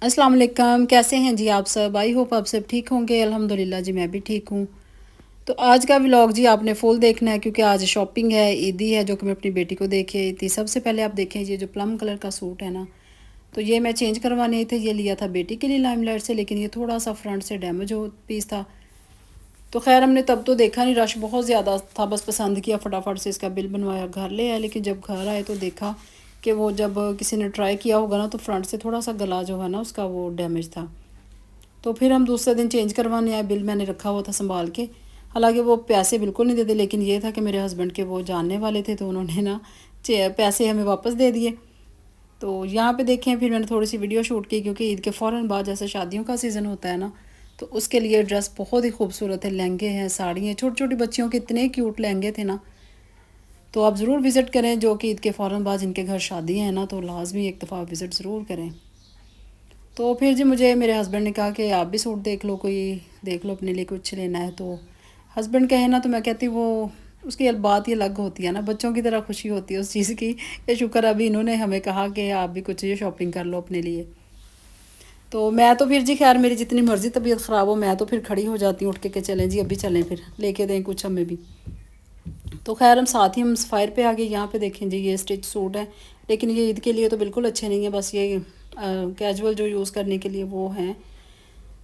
अस्सलाम वालेकुम। कैसे हैं जी आप सब? आई होप आप सब ठीक होंगे। अल्हम्दुलिल्लाह जी, मैं भी ठीक हूँ। तो आज का व्लॉग जी आपने फुल देखना है क्योंकि आज शॉपिंग है, ईदी है, जो कि मैं अपनी बेटी को दे के आई थी। सबसे पहले आप देखें ये जो प्लम कलर का सूट है ना, तो ये मैं चेंज करवाने थे। ये लिया था बेटी के लिए लाइमलाइट से, लेकिन ये थोड़ा सा फ्रंट से डैमेज हो पीस था। तो खैर हमने तब तो देखा नहीं, रश बहुत ज़्यादा था, बस पसंद किया, फटाफट से इसका बिल बनवाया, घर ले आए। लेकिन जब घर आए तो देखा कि वो जब किसी ने ट्राई किया होगा ना, तो फ्रंट से थोड़ा सा गला जो है ना उसका वो डैमेज था। तो फिर हम दूसरे दिन चेंज करवाने आए। बिल मैंने रखा हुआ था संभाल के, हालांकि वो पैसे बिल्कुल नहीं देते, लेकिन ये था कि मेरे हस्बैंड के वो जानने वाले थे, तो उन्होंने ना पैसे हमें वापस दे दिए। तो यहाँ पे देखें, फिर मैंने थोड़ी सी वीडियो शूट की क्योंकि ईद के फ़ौरन बाद जैसे शादियों का सीज़न होता है ना, तो उसके लिए ड्रेस बहुत ही खूबसूरत है, लहंगे हैं, साड़ी हैं, छोटी छोटी बच्चियों के इतने क्यूट लहंगे थे ना। तो आप ज़रूर विज़िट करें, जो कि ईद के फ़ौरन बाद जिनके घर शादी हैं ना, तो लाजमी एक दफ़ा विज़िट ज़रूर करें। तो फिर जी मुझे मेरे हस्बैंड ने कहा कि आप भी सूट देख लो, कोई देख लो अपने लिए कुछ लेना है। तो हस्बैंड कहे ना, तो मैं कहती वो उसकी बात ही अलग होती है ना, बच्चों की तरह खुशी होती है उस चीज़ की। ये शुक्र अभी इन्होंने हमें कहा कि आप भी कुछ ये शॉपिंग कर लो अपने लिए। तो मैं तो फिर जी खैर मेरी जितनी मर्ज़ी तबीयत ख़राब हो, मैं तो फिर खड़ी हो जाती हूँ उठ के चलें जी, अभी चलें, फिर लेके दें कुछ हमें भी। तो खैर हम साथ ही हम सफ़ायर पे आ गए। यहाँ पे देखें जी, ये स्टिच सूट है, लेकिन ये ईद के लिए तो बिल्कुल अच्छे नहीं है, बस ये कैजुअल जो यूज़ करने के लिए वो हैं।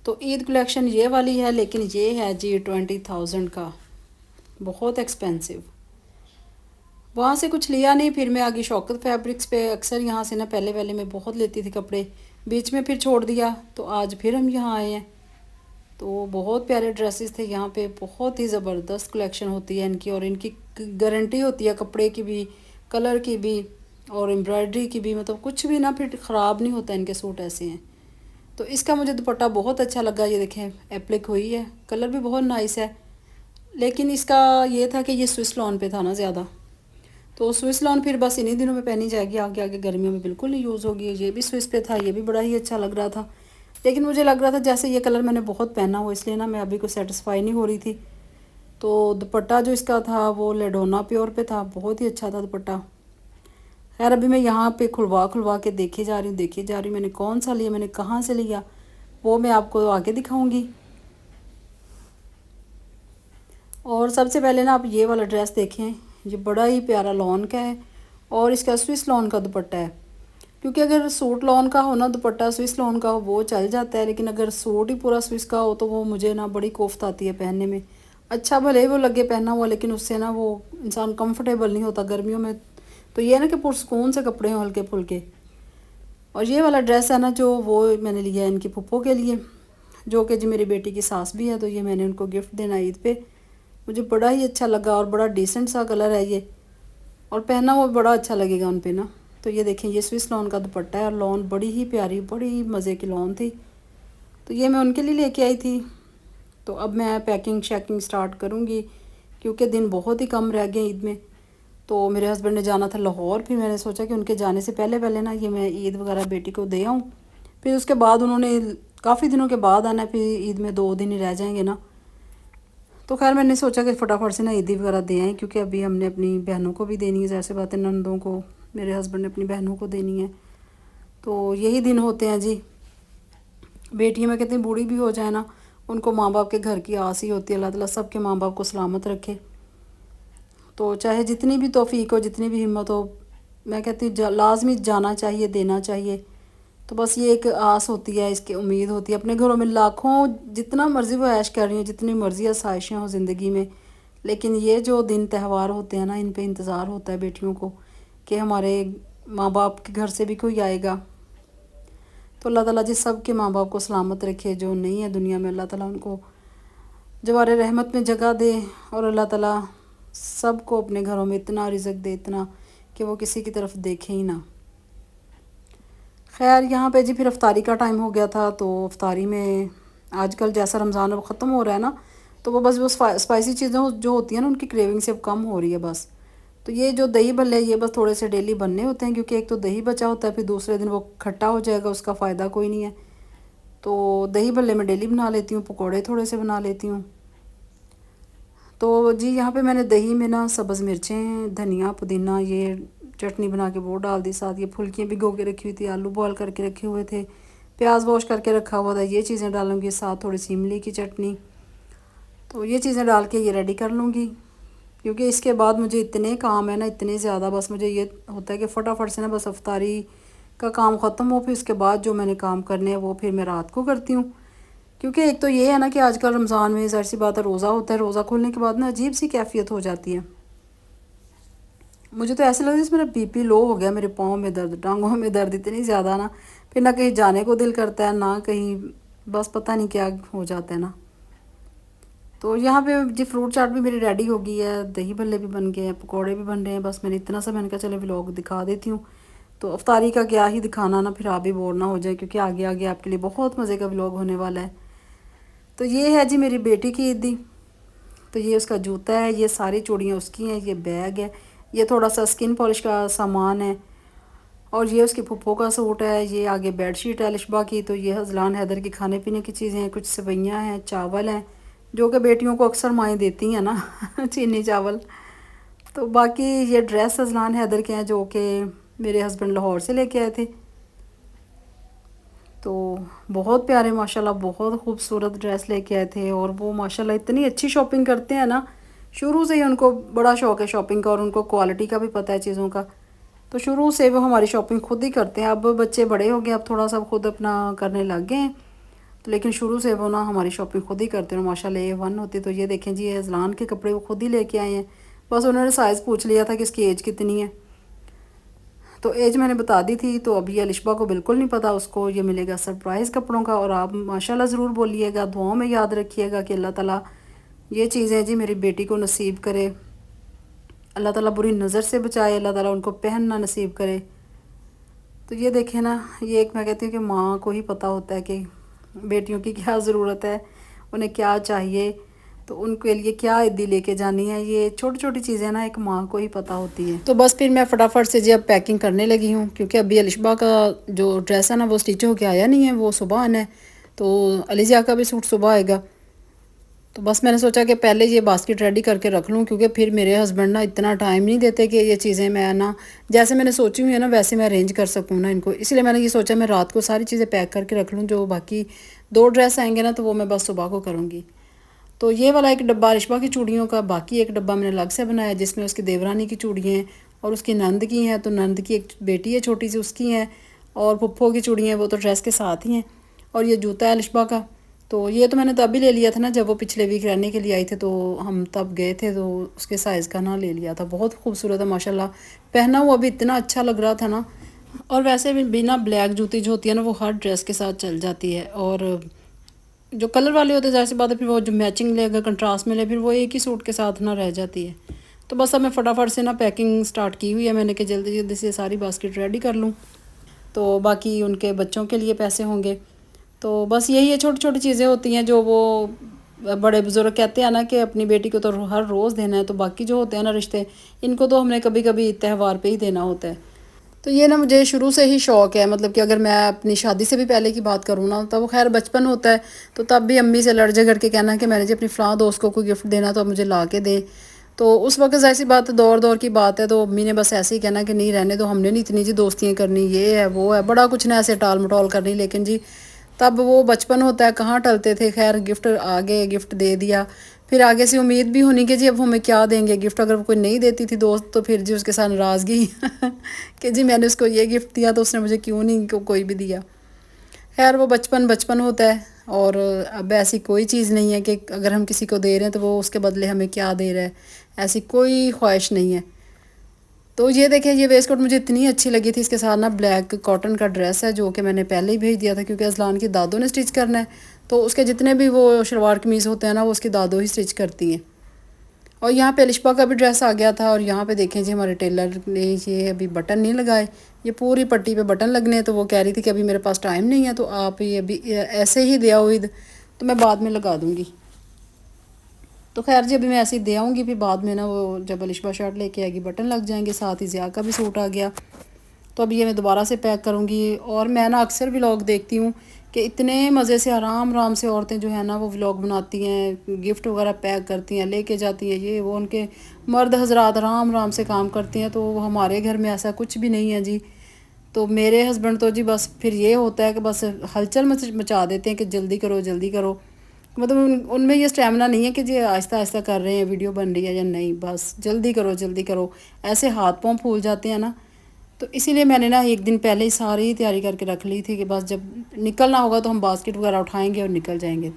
तो ईद कलेक्शन ये वाली है, लेकिन ये है जी 20,000 का, बहुत एक्सपेंसिव। वहाँ से कुछ लिया नहीं, फिर मैं आ गई शौकत फैब्रिक्स पे। अक्सर यहाँ से ना पहले पहले मैं बहुत लेती थी कपड़े, बीच में फिर छोड़ दिया, तो आज फिर हम यहाँ आए हैं। तो बहुत प्यारे ड्रेसेस थे यहाँ पे, बहुत ही ज़बरदस्त कलेक्शन होती है इनकी, और इनकी गारंटी होती है कपड़े की भी, कलर की भी, और एम्ब्रॉयडरी की भी, मतलब कुछ भी ना फिर ख़राब नहीं होता, इनके सूट ऐसे हैं। तो इसका मुझे दुपट्टा बहुत अच्छा लगा, ये देखें एप्लिक हुई है, कलर भी बहुत नाइस है। लेकिन इसका ये था कि ये स्विस लॉन पे था ना ज़्यादा, तो स्विस लॉन फिर बस इन्हीं दिनों में पहनी जाएगी, आगे आगे गर्मियों में बिल्कुल नहीं यूज़ होगी। ये भी स्विस पे था, ये भी बड़ा ही अच्छा लग रहा था, लेकिन मुझे लग रहा था जैसे ये कलर मैंने बहुत पहना हो, इसलिए ना मैं अभी को सेटिस्फाई नहीं हो रही थी। तो दुपट्टा जो इसका था वो लेडोना प्योर पे था, बहुत ही अच्छा था दुपट्टा। खैर अभी मैं यहाँ पे खुलवा खुलवा के देखी जा रही हूँ, देखी जा रही हूँ, मैंने कौन सा लिया, मैंने कहाँ से लिया, वो मैं आपको आगे दिखाऊंगी। और सबसे पहले ना आप ये वाला ड्रेस देखें, ये बड़ा ही प्यारा लॉन का है, और इसका स्विस लॉन का दुपट्टा है। क्योंकि अगर सूट लॉन का हो ना, दुपट्टा स्विस लॉन का हो, वो चल जाता है, लेकिन अगर सूट ही पूरा स्विस का हो तो वो मुझे ना बड़ी कोफ्त आती है पहनने में। अच्छा भले ही वो लगे पहना हुआ, लेकिन उससे ना वो इंसान कंफर्टेबल नहीं होता गर्मियों में। तो ये ना कि पुरसकून से कपड़े हों हल्के फुल्के। और ये वाला ड्रेस है ना, जो वो मैंने लिया है इनकी पुप्पो के लिए, जो कि जी मेरी बेटी की सास भी है, तो ये मैंने उनको गिफ्ट देना ईद पे। मुझे बड़ा ही अच्छा लगा, और बड़ा डिसेंट सा कलर है ये, और पहना हुआ बड़ा अच्छा लगेगा उन पे ना। तो ये देखें, ये स्विस लॉन का दुपट्टा है, और लॉन बड़ी ही प्यारी, बड़ी ही मज़े की लॉन थी। तो ये मैं उनके लिए लेके आई थी। तो अब मैं पैकिंग शैकिंग स्टार्ट करूँगी, क्योंकि दिन बहुत ही कम रह गए ईद में। तो मेरे हस्बैंड ने जाना था लाहौर, फिर मैंने सोचा कि उनके जाने से पहले पहले ना ये मैं ईद वगैरह बेटी को दे आऊँ। फिर उसके बाद उन्होंने काफ़ी दिनों के बाद आना है, फिर ईद में 2 दिन ही रह जाएंगे ना। तो खैर मैंने सोचा कि फटाफट से ना ईदी वगैरह दे आएँ, क्योंकि अभी हमने अपनी बहनों को भी देनी है, जैसे बात है नंदों को, मेरे हस्बैंड ने अपनी बहनों को देनी है। तो यही दिन होते हैं जी, बेटियाँ मैं कितनी बूढ़ी भी हो जाए ना, उनको माँ बाप के घर की आस ही होती है। अल्लाह ताला सबके माँ बाप को सलामत रखे। तो चाहे जितनी भी तौफीक हो, जितनी भी हिम्मत हो, मैं कहती हूँ लाजमी जाना चाहिए, देना चाहिए। तो बस ये एक आस होती है, इसकी उम्मीद होती है। अपने घरों में लाखों जितना मर्ज़ी वो ऐश कर रही हैं, जितनी मर्ज़ी आसाइशें हों ज़िंदगी में, लेकिन ये जो दिन त्यौहार होते हैं ना, इन पे इंतज़ार होता है बेटियों को कि हमारे माँ बाप के घर से भी कोई आएगा। तो अल्लाह ताला जी सब के माँ बाप को सलामत रखे, जो नहीं है दुनिया में, अल्लाह ताला उनको जवारे रहमत में जगह दे, और अल्लाह ताला सबको अपने घरों में इतना रिज़्क दे, इतना कि वो किसी की तरफ देखे ही ना। खैर यहाँ पे जी फिर अफ्तारी का टाइम हो गया था। तो अफ्तारी में आजकल जैसा रमज़ान अब ख़त्म हो रहा है ना, तो वो बस वो स्पाइसी चीज़ें जो होती हैं ना, उनकी क्रेविंग से अब कम हो रही है बस। तो ये जो दही भल्ले, ये बस थोड़े से डेली बनने होते हैं, क्योंकि एक तो दही बचा होता है, फिर दूसरे दिन वो खट्टा हो जाएगा, उसका फ़ायदा कोई नहीं है। तो दही भल्ले मैं डेली बना लेती हूँ, पकौड़े थोड़े से बना लेती हूँ। तो जी यहाँ पे मैंने दही में ना सब्ज़ मिर्चें, धनिया, पुदीना, ये चटनी बना के वो डाल दी, साथ ये फुल्कियाँ भिगो के रखी हुई थी, आलू बॉयल करके रखे हुए थे, प्याज वॉश करके रखा हुआ था, ये चीज़ें डालूँगी, साथ थोड़ी सी इमली की चटनी। तो ये चीज़ें डाल के ये रेडी कर लूँगी, क्योंकि इसके बाद मुझे इतने काम है ना, इतने ज़्यादा, बस मुझे ये होता है कि फटाफट से ना बस अफ्तारी का काम ख़त्म हो, फिर उसके बाद जो मैंने काम करने हैं वो फिर मैं रात को करती हूँ। क्योंकि एक तो ये है ना कि आजकल रमज़ान में ज़ाहिर सी बात है रोज़ा होता है, रोज़ा खोलने के बाद ना अजीब सी कैफियत हो जाती है। मुझे तो ऐसे लग रहा है जैसे मेरा बीपी लो हो गया, मेरे पाँव में दर्द, टांगों में दर्द इतनी ज़्यादा ना, फिर ना कहीं जाने को दिल करता है ना कहीं, बस पता नहीं क्या हो जाता है ना। तो यहाँ पे जी फ्रूट चाट भी मेरी रेडी हो गई है, दही भल्ले भी बन गए हैं, पकौड़े भी बन रहे हैं। बस मैंने इतना सा मैंने कहा चलो व्लॉग दिखा देती हूँ। तो अफ्तारी का क्या ही दिखाना ना, फिर आप भी बोर ना हो जाए, क्योंकि आगे आगे आपके लिए बहुत मज़े का व्लॉग होने वाला है। तो ये है जी मेरी बेटी की ईदी। तो ये उसका जूता है, ये सारी चूड़ियाँ उसकी हैं, ये बैग है, ये थोड़ा सा स्किन पॉलिश का सामान है, और ये उसके फुप्पो का सूट है, ये आगे बेडशीट है लिशबा की। तो ये हज़लान हैदर की खाने पीने की चीज़ें हैं, कुछ सेवइयाँ हैं, चावल हैं, जो कि बेटियों को अक्सर माएँ देती हैं ना चीनी चावल। तो बाकी ये ड्रेस हज़लान हैदर के हैं, जो कि मेरे हस्बैंड लाहौर से लेके आए थे। तो बहुत प्यारे माशाल्लाह, बहुत खूबसूरत ड्रेस लेके आए थे, और वो माशाल्लाह इतनी अच्छी शॉपिंग करते हैं ना, शुरू से ही उनको बड़ा शौक़ है शॉपिंग का, और उनको क्वालिटी का भी पता है चीज़ों का। तो शुरू से वो हमारी शॉपिंग खुद ही करते हैं। अब बच्चे बड़े हो गए, अब थोड़ा सा खुद अपना करने लग गए हैं, तो लेकिन शुरू से वो ना हमारी शॉपिंग खुद ही करते हैं, माशाल्लाह A1 होती। तो ये देखें जी, ये अज़लान के कपड़े वो खुद ही लेके आए हैं। बस उन्होंने साइज़ पूछ लिया था कि इसकी एज कितनी है, तो एज मैंने बता दी थी। तो अभी अलिशबा को बिल्कुल नहीं पता, उसको ये मिलेगा सरप्राइज़ कपड़ों का। और आप माशाल्लाह ज़रूर बोलिएगा, दुआओं में याद रखिएगा कि अल्लाह ताला ये चीज़ें जी मेरी बेटी को नसीब करे, अल्लाह ताला बुरी नज़र से बचाए, अल्लाह ताला उनको पहनना नसीब करे। तो ये देखें ना, ये एक मैं कहती हूँ कि माँ को ही पता होता है कि बेटियों की क्या ज़रूरत है, उन्हें क्या चाहिए, तो उनके लिए क्या ईदी लेके जानी है। ये छोटी छोटी चीज़ें ना एक माँ को ही पता होती है। तो बस फिर मैं फटाफट से जी अब पैकिंग करने लगी हूँ, क्योंकि अभी अलिशबा का जो ड्रेस है ना वो स्टिच होके आया नहीं है, वो सुबह आना है। तो अलीजा का भी सूट सुबह आएगा। तो बस मैंने सोचा कि पहले ये बास्केट रेडी करके रख लूँ, क्योंकि फिर मेरे हस्बैंड ना इतना टाइम नहीं देते कि ये चीज़ें मैं ना जैसे मैंने सोची हुई है ना वैसे मैं अरेंज कर सकूँ ना इनको। इसलिए मैंने ये सोचा मैं रात को सारी चीज़ें पैक करके रख लूँ, जो बाकी 2 ड्रेस आएंगे ना तो वो मैं बस सुबह को करूँगी। तो ये वाला एक डब्बा रिश्बा की चूड़ियों का, बाकी एक डब्बा मैंने अलग से बनाया जिसमें उसकी देवरानी की चूड़ियाँ हैं, और उसकी नंद की हैं। तो नंद की एक बेटी है छोटी सी, उसकी हैं, और पुप्पो की चूड़ियाँ हैं, वो तो ड्रेस के साथ ही हैं। और ये जूता है लिशबा का। तो ये तो मैंने तभी ले लिया था ना जब वो पिछले वीक रहने के लिए आई थे, तो हम तब गए थे, तो उसके साइज़ का ना ले लिया था। बहुत खूबसूरत है माशाल्लाह, पहना हुआ भी इतना अच्छा लग रहा था ना। और वैसे भी बिना ब्लैक जूती जो होती है ना वो हर ड्रेस के साथ चल जाती है, और जो कलर वाले होते हैं ज़ाहिर सी बात है फिर वो जो मैचिंग ले अगर कंट्रास्ट में ले फिर वो एक ही सूट के साथ ना रह जाती है। तो बस अब मैं फटाफट से ना पैकिंग स्टार्ट की हुई है मैंने कि जल्दी जल्दी से सारी बास्केट रेडी कर लूँ, तो बाकी उनके बच्चों के लिए पैसे होंगे। तो बस यही है, छोटी छोटी चीज़ें होती हैं जो वो बड़े बुज़ुर्ग कहते हैं ना कि अपनी बेटी को तो हर रोज़ देना है, तो बाकी जो होते हैं ना रिश्ते, इनको तो हमने कभी कभी त्यौहार पे ही देना होता है। तो ये ना मुझे शुरू से ही शौक़ है, मतलब कि अगर मैं अपनी शादी से भी पहले की बात करूँ ना, तब खैर बचपन होता है, तो तब भी अम्मी से लड़ झगड़ के कहना कि मैंने जी अपनी फ़लाँ दोस्त को कोई गिफ्ट देना तो अब मुझे ला के दें। तो उस वक्त ऐसी बात दौर दौर की बात है, तो अम्मी ने बस ऐसे ही कहना कि नहीं रहने दो, हमने नहीं इतनी जी दोस्तियाँ करनी, ये है वो है, बड़ा कुछ ना ऐसे टाल मटोल करनी। लेकिन जी तब वो बचपन होता है, कहाँ टलते थे। खैर गिफ्ट आ गए, गिफ्ट दे दिया, फिर आगे से उम्मीद भी होनी कि जी अब हमें क्या देंगे गिफ्ट। अगर वो कोई नहीं देती थी दोस्त तो फिर जी उसके साथ नाराज़गी कि जी मैंने उसको ये गिफ्ट दिया तो उसने मुझे क्यों नहीं कोई भी दिया। खैर वो बचपन बचपन होता है, और अब ऐसी कोई चीज़ नहीं है कि अगर हम किसी को दे रहे हैं तो वो उसके बदले हमें क्या दे रहा है, ऐसी कोई ख्वाहिश नहीं है। तो ये देखें, ये वेस्ट कोट मुझे इतनी अच्छी लगी थी, इसके साथ ना ब्लैक कॉटन का ड्रेस है जो कि मैंने पहले ही भेज दिया था, क्योंकि अज़लान की दादों ने स्टिच करना है, तो उसके जितने भी वो शलवार कमीज़ होते हैं ना वो उसकी दादों ही स्टिच करती हैं। और यहाँ पे अलिशबा का भी ड्रेस आ गया था, और यहाँ पे देखें जी हमारे टेलर ने ये अभी बटन नहीं लगाए, ये पूरी पट्टी पे बटन लगने हैं। तो वो कह रही थी कि अभी मेरे पास टाइम नहीं है, तो आप ये अभी ऐसे ही दे आओ ईद, तो मैं बाद में लगा दूँगी। तो खैर जी अभी मैं ऐसे ही दे आऊँगी, फिर बाद में ना वो जब अलिशबा शर्ट लेके आएगी बटन लग जाएंगे। साथ ही ज़िया का भी सूट आ गया, तो अभी ये मैं दोबारा से पैक करूँगी। और मैं ना अक्सर व्लॉग देखती हूँ कि इतने मज़े से आराम आराम से औरतें जो है ना वो व्लॉग बनाती हैं, गिफ्ट वगैरह पैक करती हैं, लेके जाती हैं, ये वो उनके मर्द हजरात आराम आराम से काम करती हैं। तो हमारे घर में ऐसा कुछ भी नहीं है जी। तो मेरे हस्बैंड तो जी बस फिर ये होता है कि बस हलचल मचा देते हैं कि जल्दी करो जल्दी करो। मतलब उनमें ये स्टेमिना नहीं है कि जी आहिस्ता आहिस्ता कर रहे हैं, वीडियो बन रही है या नहीं, बस जल्दी करो जल्दी करो। ऐसे हाथ पाँव फूल जाते हैं ना। तो इसीलिए मैंने ना एक दिन पहले ही सारी तैयारी करके रख ली थी कि बस जब निकलना होगा तो हम बास्केट वगैरह उठाएंगे और निकल जाएंगे।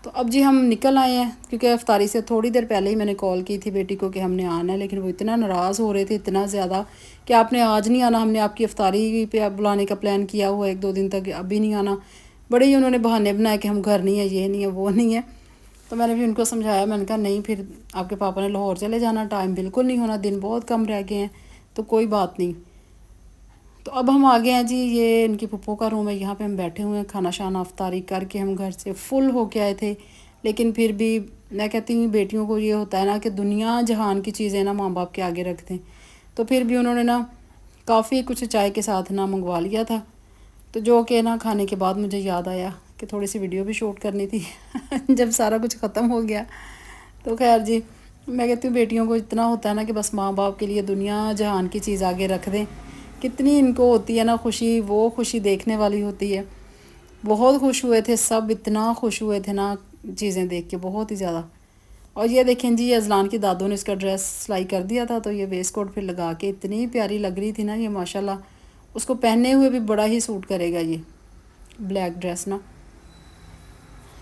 तो अब जी हम निकल आए हैं, क्योंकि इफ्तारी से थोड़ी देर पहले ही मैंने कॉल की थी बेटी को कि हमने आना है, लेकिन वो इतना नाराज़ हो रहे थे, इतना ज़्यादा कि आपने आज नहीं आना, हमने आपकी इफ्तारी पे बुलाने का प्लान किया हुआ है 1-2 दिन तक, अभी नहीं आना। बड़े ही उन्होंने बहाने बनाए कि हम घर नहीं है, ये नहीं है, वो नहीं है। तो मैंने भी उनको समझाया, मैंने कहा नहीं, फिर आपके पापा ने लाहौर चले जाना, टाइम बिल्कुल नहीं होना, दिन बहुत कम रह गए हैं, तो कोई बात नहीं। तो अब हम आ गए हैं जी, ये इनकी पप्पो का रूम है, यहाँ पे हम बैठे हुए हैं, खाना शाना अफ्तारी करके हम घर से फुल होके आए थे। लेकिन फिर भी मैं कहती हूँ बेटियों को ये होता है ना कि दुनिया जहान की चीज़ें ना माँ बाप के आगे रख दें। तो फिर भी उन्होंने ना काफ़ी कुछ चाय के साथ ना मंगवा लिया था। तो जो कि ना खाने के बाद मुझे याद आया कि थोड़ी सी वीडियो भी शूट करनी थी जब सारा कुछ ख़त्म हो गया। तो खैर जी, मैं कहती हूँ बेटियों को इतना होता है ना कि बस माँ बाप के लिए दुनिया जहान की चीज़ आगे रख दें। कितनी इनको होती है ना खुशी, वो खुशी देखने वाली होती है। बहुत खुश हुए थे सब, इतना खुश हुए थे ना चीज़ें देख के, बहुत ही ज़्यादा। और ये देखें जी, अजलान की दादों ने इसका ड्रेस सिलाई कर दिया था, तो ये वेस्ट कोट फिर लगा के इतनी प्यारी लग रही थी ना ये, माशाल्लाह। उसको पहने हुए भी बड़ा ही सूट करेगा ये ब्लैक ड्रेस ना।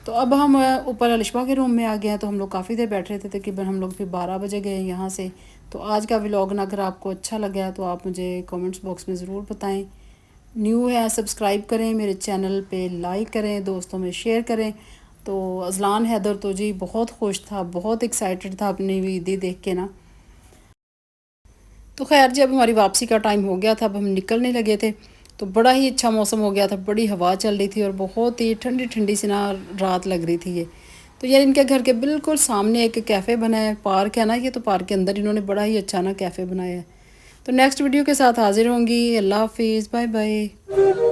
तो अब हम ऊपर अलिशबा के रूम में आ गए हैं। तो हम लोग काफ़ी देर बैठ रहे थे, तकरीबन हम लोग फिर 12 बजे गए यहाँ से। तो आज का व्लॉग ना अगर आपको अच्छा लगा है तो आप मुझे कमेंट्स बॉक्स में ज़रूर बताएं। न्यू है सब्सक्राइब करें, मेरे चैनल पे लाइक करें, दोस्तों में शेयर करें। तो अजलान हैदर तो जी बहुत खुश था, बहुत एक्साइटेड था अपनी ईदी देख के ना। तो खैर जब हमारी वापसी का टाइम हो गया था, अब हम निकलने लगे थे, तो बड़ा ही अच्छा मौसम हो गया था, बड़ी हवा चल रही थी और बहुत ही ठंडी ठंडी सी ना रात लग रही थी ये। तो यार इनके घर के बिल्कुल सामने एक कैफ़े बना है, पार्क है ना ये, तो पार्क के अंदर इन्होंने बड़ा ही अच्छा ना कैफ़े बनाया है। तो नेक्स्ट वीडियो के साथ हाजिर होंगी। अल्लाह हाफिज़, बाय बाय।